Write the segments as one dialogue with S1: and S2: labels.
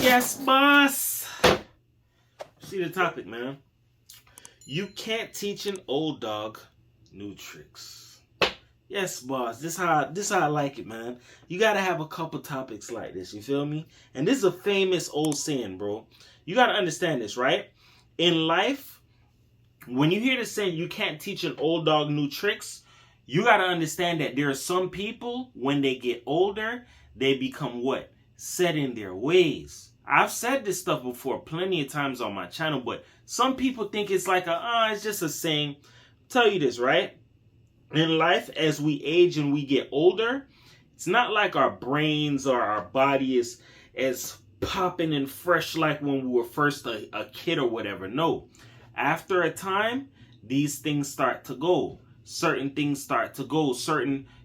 S1: Yes, boss. See the topic, man. You can't teach an old dog new tricks. Yes, boss. This how I like it, man. You gotta have a couple topics like this. You feel me? And this is a famous old saying, bro. You gotta understand this, right? In life, when you hear the saying, you can't teach an old dog new tricks, you gotta understand that there are some people, when they get older, they become what? Set in their ways. I've said this stuff before plenty of times on my channel, but some people think it's like it's just a saying. Tell you this, right? In life, as we age and we get older, it's not like our brains or our body is as popping and fresh like when we were first a kid or whatever. No. After a time, these things start to go. Certain things start to go.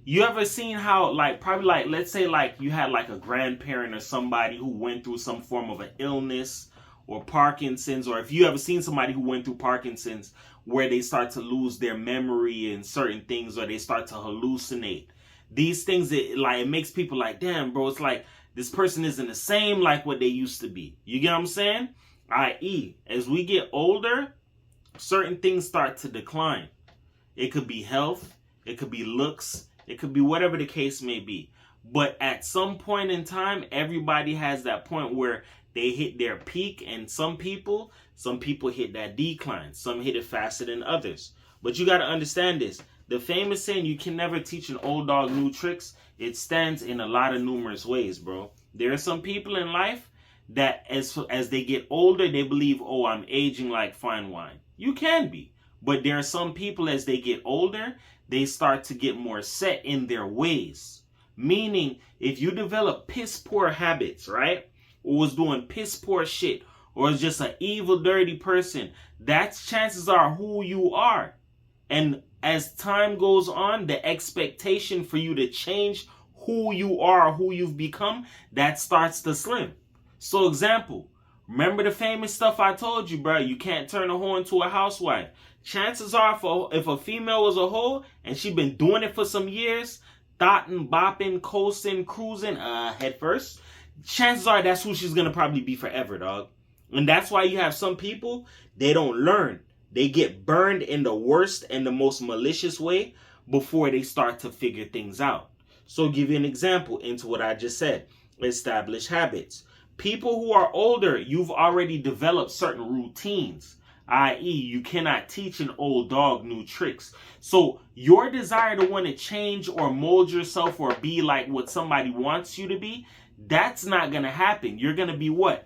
S1: You ever seen how, let's say you had a grandparent or somebody who went through some form of an illness or Parkinson's, or if you ever seen somebody who went through Parkinson's where they start to lose their memory and certain things, or they start to hallucinate. These things, it makes people like, damn, bro, it's like this person isn't the same like what they used to be. You get what I'm saying? I.e., as we get older, certain things start to decline. It could be health, it could be looks, it could be whatever the case may be. But at some point in time, everybody has that point where they hit their peak, and some people hit that decline. Some hit it faster than others. But you got to understand this. The famous saying, you can never teach an old dog new tricks, it stands in a lot of numerous ways, bro. There are some people in life that as they get older, they believe, oh, I'm aging like fine wine. You can be. But there are some people, as they get older, they start to get more set in their ways. Meaning, if you develop piss poor habits, right? Or was doing piss poor shit, or is just an evil, dirty person, that's chances are who you are. And as time goes on, the expectation for you to change who you are, who you've become, that starts to slim. So example, remember the famous stuff I told you, bro? You can't turn a hoe into a housewife. Chances are, if a female was a hoe and she been doing it for some years, thotting, bopping, coasting, cruising, head first, chances are that's who she's gonna probably be forever, dog. And that's why you have some people, they don't learn. They get burned in the worst and the most malicious way before they start to figure things out. So I'll give you an example into what I just said. Establish habits. People who are older, you've already developed certain routines. I.e., you cannot teach an old dog new tricks. So your desire to want to change or mold yourself or be like what somebody wants you to be, that's not going to happen. You're going to be what?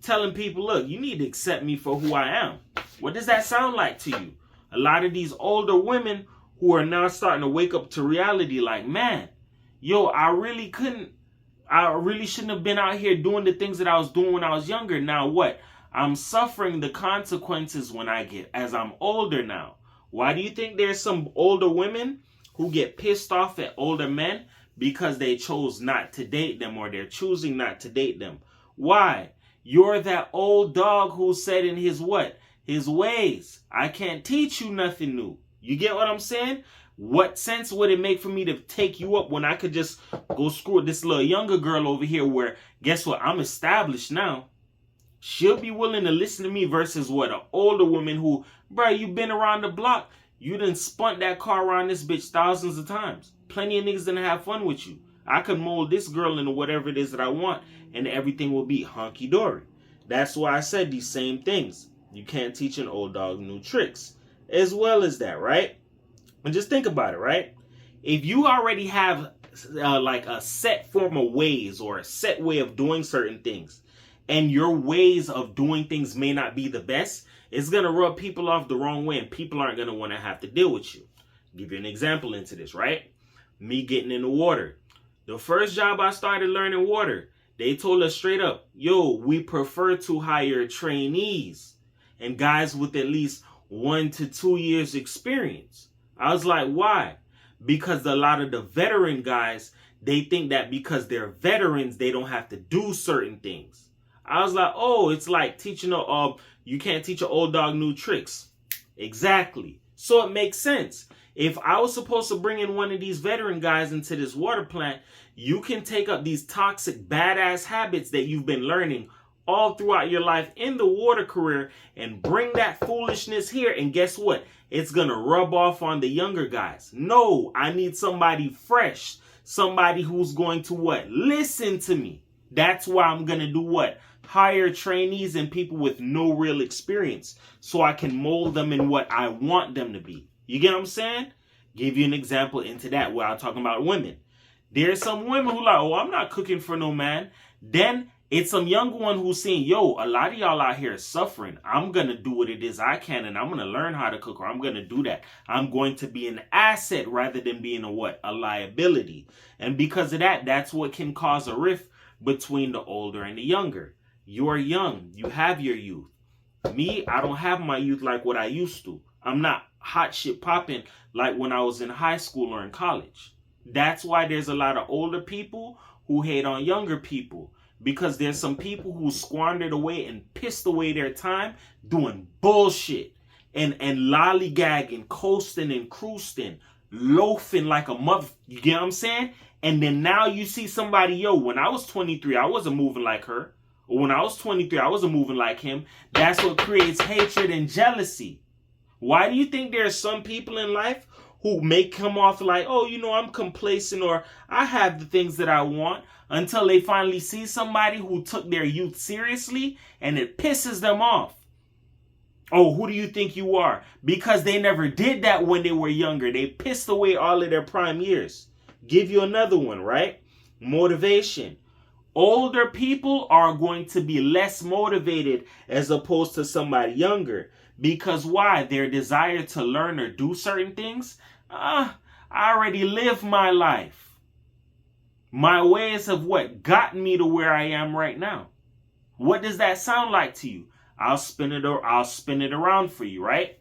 S1: Telling people, look, you need to accept me for who I am. What does that sound like to you? A lot of these older women who are now starting to wake up to reality like, man, yo, I really shouldn't have been out here doing the things that I was doing when I was younger. Now what? I'm suffering the consequences as I'm older now. Why do you think there's some older women who get pissed off at older men? Because they chose not to date them, or they're choosing not to date them. Why? You're that old dog who said in his ways, I can't teach you nothing new. You get what I'm saying? What sense would it make for me to take you up when I could just go screw with this little younger girl over here where, guess what, I'm established now. She'll be willing to listen to me versus what, an older woman who, bro, you've been around the block. You done spun that car around this bitch thousands of times. Plenty of niggas didn't have fun with you. I could mold this girl into whatever it is that I want, and everything will be hunky-dory. That's why I said these same things. You can't teach an old dog new tricks. As well as that, right? And just think about it, right? If you already have a set form of ways or a set way of doing certain things, and your ways of doing things may not be the best, it's going to rub people off the wrong way, and people aren't going to want to have to deal with you. I'll give you an example into this, right? Me getting in the water. The first job I started learning water, they told us straight up, yo, we prefer to hire trainees and guys with at least 1 to 2 years experience. I was like, why? Because a lot of the veteran guys, they think that because they're veterans, they don't have to do certain things. I was like, oh, it's like teaching you can't teach an old dog new tricks. Exactly. So it makes sense. If I was supposed to bring in one of these veteran guys into this water plant, you can take up these toxic, badass habits that you've been learning all throughout your life in the water career and bring that foolishness here. And guess what? It's going to rub off on the younger guys. No, I need somebody fresh. Somebody who's going to what? Listen to me. That's why I'm going to do what? Hire trainees and people with no real experience so I can mold them in what I want them to be. You get what I'm saying? Give you an example into that where I'm talking about women. There's some women who like, oh, I'm not cooking for no man. Then it's some younger one who's saying, yo, a lot of y'all out here suffering. I'm going to do what it is I can, and I'm going to learn how to cook, or I'm going to do that. I'm going to be an asset rather than being a what? A liability. And because of that, that's what can cause a rift between the older and the younger. You're young. You have your youth. Me, I don't have my youth like what I used to. I'm not hot shit popping like when I was in high school or in college. That's why there's a lot of older people who hate on younger people. Because there's some people who squandered away and pissed away their time doing bullshit. And lollygagging, coasting and cruising, loafing like a mother. You get what I'm saying? And then now you see somebody, yo, when I was 23, I wasn't moving like her. Or when I was 23, I wasn't moving like him. That's what creates hatred and jealousy. Why do you think there are some people in life who may come off like, oh, you know, I'm complacent or I have the things that I want, until they finally see somebody who took their youth seriously and it pisses them off. Oh, who do you think you are? Because they never did that when they were younger. They pissed away all of their prime years. Give you another one, right? Motivation. Older people are going to be less motivated as opposed to somebody younger. Because why? Their desire to learn or do certain things. I already lived my life. My ways have what? Gotten me to where I am right now. What does that sound like to you? I'll spin it around for you, right?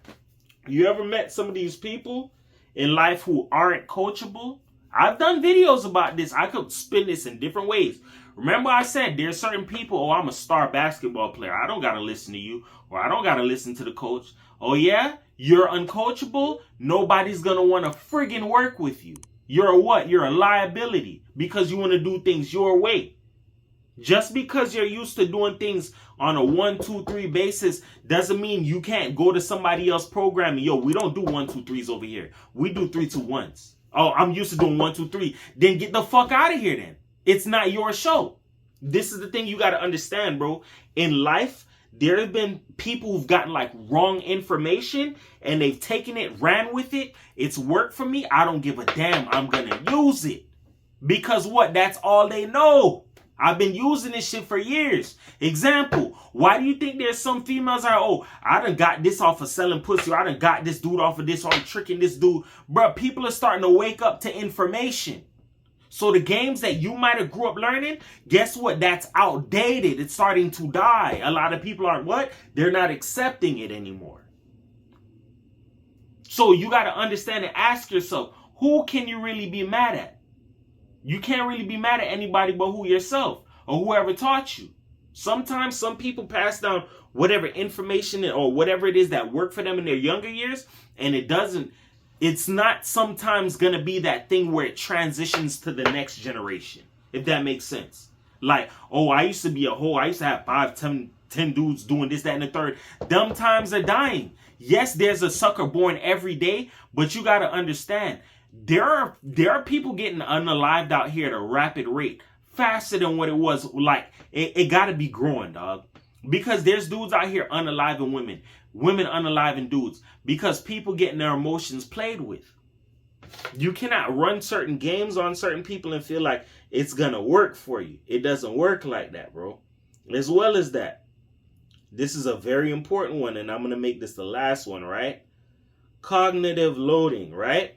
S1: You ever met some of these people in life who aren't coachable? I've done videos about this. I could spin this in different ways. Remember I said there's certain people, oh, I'm a star basketball player. I don't got to listen to you, or I don't got to listen to the coach. Oh, yeah? You're uncoachable? Nobody's going to want to friggin' work with you. You're a what? You're a liability because you want to do things your way. Just because you're used to doing things on a 1, 2, 3 basis doesn't mean you can't go to somebody else's program and, yo, we don't do 1, 2, 3s over here. We do 3, 2, 1s. Oh, I'm used to doing 1, 2, 3. Then get the fuck out of here then. It's not your show. This is the thing you got to understand, bro. In life, there have been people who've gotten like wrong information and they've taken it, ran with it. It's worked for me. I don't give a damn. I'm going to use it. Because what? That's all they know. I've been using this shit for years. Example, why do you think there's some females are, oh, I done got this off of selling pussy, or I done got this dude off of this, or I'm tricking this dude. Bruh, people are starting to wake up to information. So the games that you might have grew up learning, guess what? That's outdated. It's starting to die. A lot of people are what? They're not accepting it anymore. So you got to understand and ask yourself, who can you really be mad at? You can't really be mad at anybody but who yourself or whoever taught you. Sometimes some people pass down whatever information or whatever it is that worked for them in their younger years, and it's not sometimes going to be that thing where it transitions to the next generation, if that makes sense. Like, oh, I used to be a hoe. I used to have 5, 10 dudes doing this, that, and the third. Them times are dying. Yes, there's a sucker born every day, but you got to understand, there are people getting unalived out here at a rapid rate, faster than what it was. Like, it got to be growing, dog. Because there's dudes out here unaliving women. Women unaliving dudes. Because people getting their emotions played with. You cannot run certain games on certain people and feel like it's going to work for you. It doesn't work like that, bro. As well as that, this is a very important one, and I'm going to make this the last one, right? Cognitive loading, right?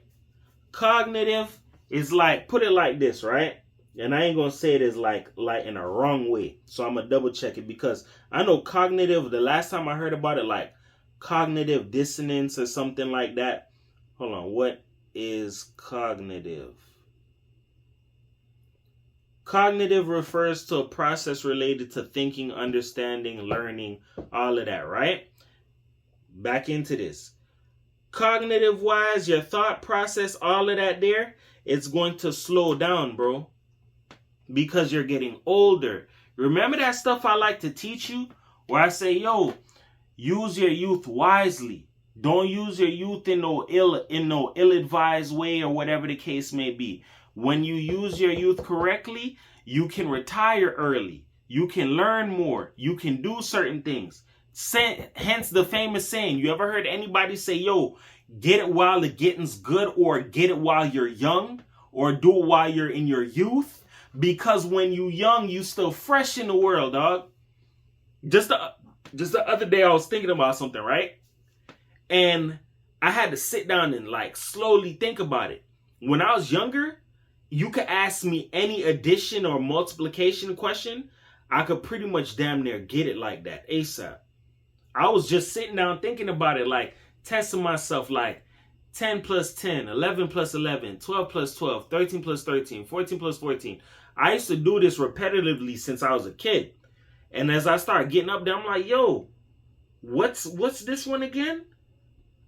S1: Cognitive is like, put it like this, right? And I ain't going to say it as like in a wrong way. So I'm going to double check it, because I know cognitive, the last time I heard about it, like cognitive dissonance or something like that. Hold on. What is cognitive? Cognitive refers to a process related to thinking, understanding, learning, all of that, right? Back into this. Cognitive wise, your thought process, all of that there, it's going to slow down, bro. Because you're getting older. Remember that stuff I like to teach you? Where I say, yo, use your youth wisely. Don't use your youth in no ill-advised way or whatever the case may be. When you use your youth correctly, you can retire early. You can learn more. You can do certain things. Hence the famous saying, you ever heard anybody say, yo, get it while the getting's good, or get it while you're young, or do it while you're in your youth? Because when you young, you still fresh in the world, dog. Just the other day I was thinking about something, right? And I had to sit down and like slowly think about it. When I was younger, you could ask me any addition or multiplication question. I could pretty much damn near get it like that ASAP. I was just sitting down thinking about it, like testing myself, like 10 plus 10, 11 plus 11, 12 plus 12, 13 plus 13, 14 plus 14. I used to do this repetitively since I was a kid. And as I started getting up there, I'm like, yo, what's this one again?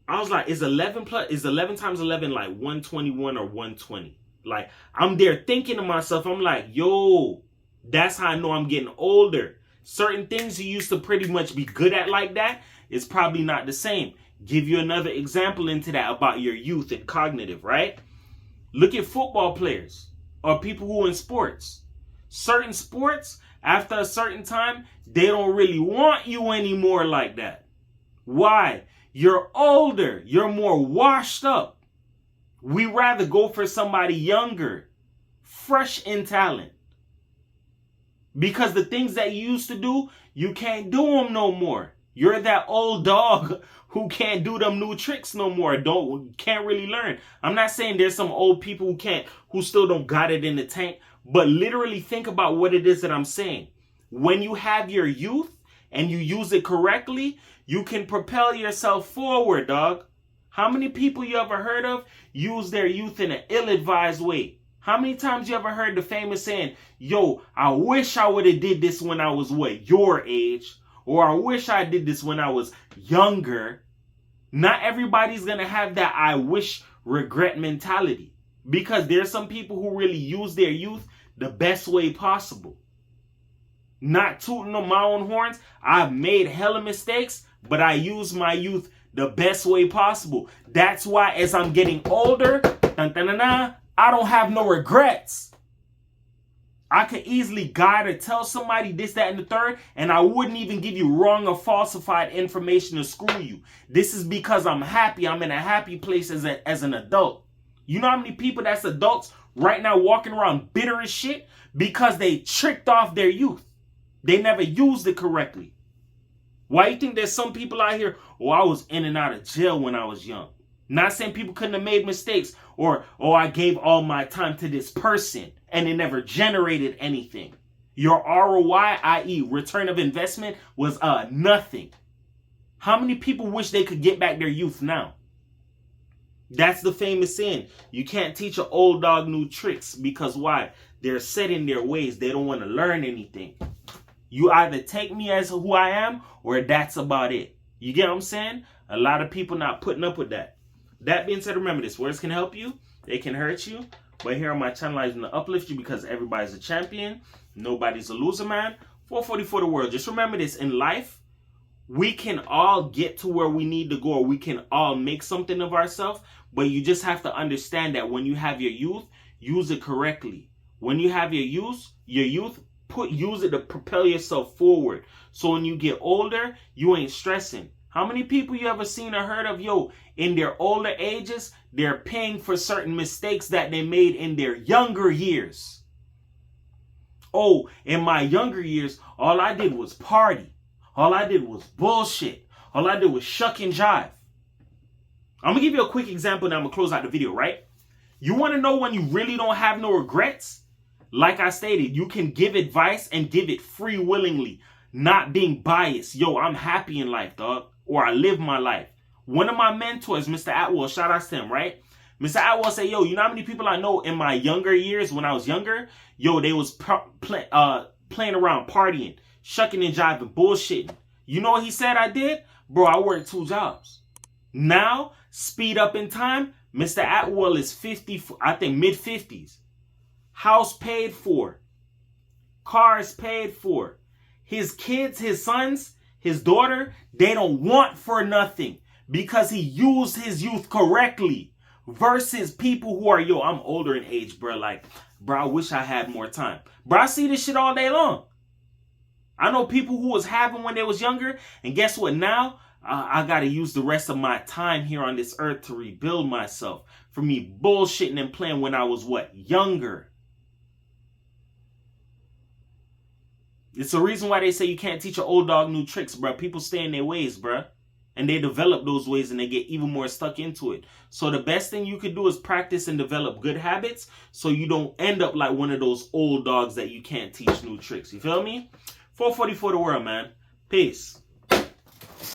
S1: I was like, is 11 times 11 like 121 or 120? Like, I'm there thinking to myself, I'm like, yo, that's how I know I'm getting older. Certain things you used to pretty much be good at like that, it's probably not the same. Give you another example into that about your youth and cognitive, right? Look at football players or people who are in sports. Certain sports, after a certain time, they don't really want you anymore like that. Why? You're older. You're more washed up. We rather go for somebody younger, fresh in talent. Because the things that you used to do, you can't do them no more. You're that old dog who can't do them new tricks no more. Can't really learn. I'm not saying there's some old people who still don't got it in the tank. But literally think about what it is that I'm saying. When you have your youth and you use it correctly, you can propel yourself forward, dog. How many people you ever heard of use their youth in an ill-advised way? How many times you ever heard the famous saying, yo, I wish I would have did this when I was your age? Or I wish I did this when I was younger. Not everybody's going to have that I wish regret mentality. Because there's some people who really use their youth the best way possible. Not tooting on my own horns. I've made hella mistakes, but I use my youth the best way possible. That's why as I'm getting older, I don't have no regrets. I could easily guide or tell somebody this, that, and the third, and I wouldn't even give you wrong or falsified information to screw you. This is because I'm happy. I'm in a happy place as an adult. You know how many people that's adults right now walking around bitter as shit because they tricked off their youth. They never used it correctly. Why you think there's some people out here, oh, I was in and out of jail when I was young. Not saying people couldn't have made mistakes or, oh, I gave all my time to this person and it never generated anything. Your ROI, i.e. return of investment, was nothing. How many people wish they could get back their youth now? That's the famous saying. You can't teach an old dog new tricks because why? They're set in their ways. They don't want to learn anything. You either take me as who I am or that's about it. You get what I'm saying? A lot of people not putting up with that. That being said, remember this. Words can help you. They can hurt you. But here on my channel, I'm going to uplift you because everybody's a champion. Nobody's a loser, man. 444 the world. Just remember this. In life, we can all get to where we need to go. Or we can all make something of ourselves. But you just have to understand that when you have your youth, use it correctly. When you have your youth, use it to propel yourself forward. So when you get older, you ain't stressing. How many people you ever seen or heard of, yo, in their older ages, they're paying for certain mistakes that they made in their younger years? Oh, in my younger years, all I did was party. All I did was bullshit. All I did was shuck and jive. I'm going to give you a quick example and I'm going to close out the video, right? You want to know when you really don't have no regrets? Like I stated, you can give advice and give it free willingly, not being biased. Yo, I'm happy in life, dog. Or I live my life. One of my mentors, Mr. Atwell, shout out to him, right? Mr. Atwell say, yo, you know how many people I know in my younger years, when I was younger? Yo, they was playing around, partying, shucking and jiving, bullshitting. You know what he said I did? Bro, I worked 2 jobs. Now, speed up in time, Mr. Atwell is 50, I think mid-50s. House paid for. cars paid for. His kids, his sons, his daughter, they don't want for nothing because he used his youth correctly. Versus people who are, yo, I'm older in age, bro. Like, bro, I wish I had more time. Bro, I see this shit all day long. I know people who was having when they was younger, and guess what? Now, I got to use the rest of my time here on this earth to rebuild myself for me bullshitting and playing when I was, what, younger. It's the reason why they say you can't teach an old dog new tricks, bro. People stay in their ways, bro. And they develop those ways and they get even more stuck into it. So the best thing you could do is practice and develop good habits so you don't end up like one of those old dogs that you can't teach new tricks. You feel me? 444 the world, man. Peace.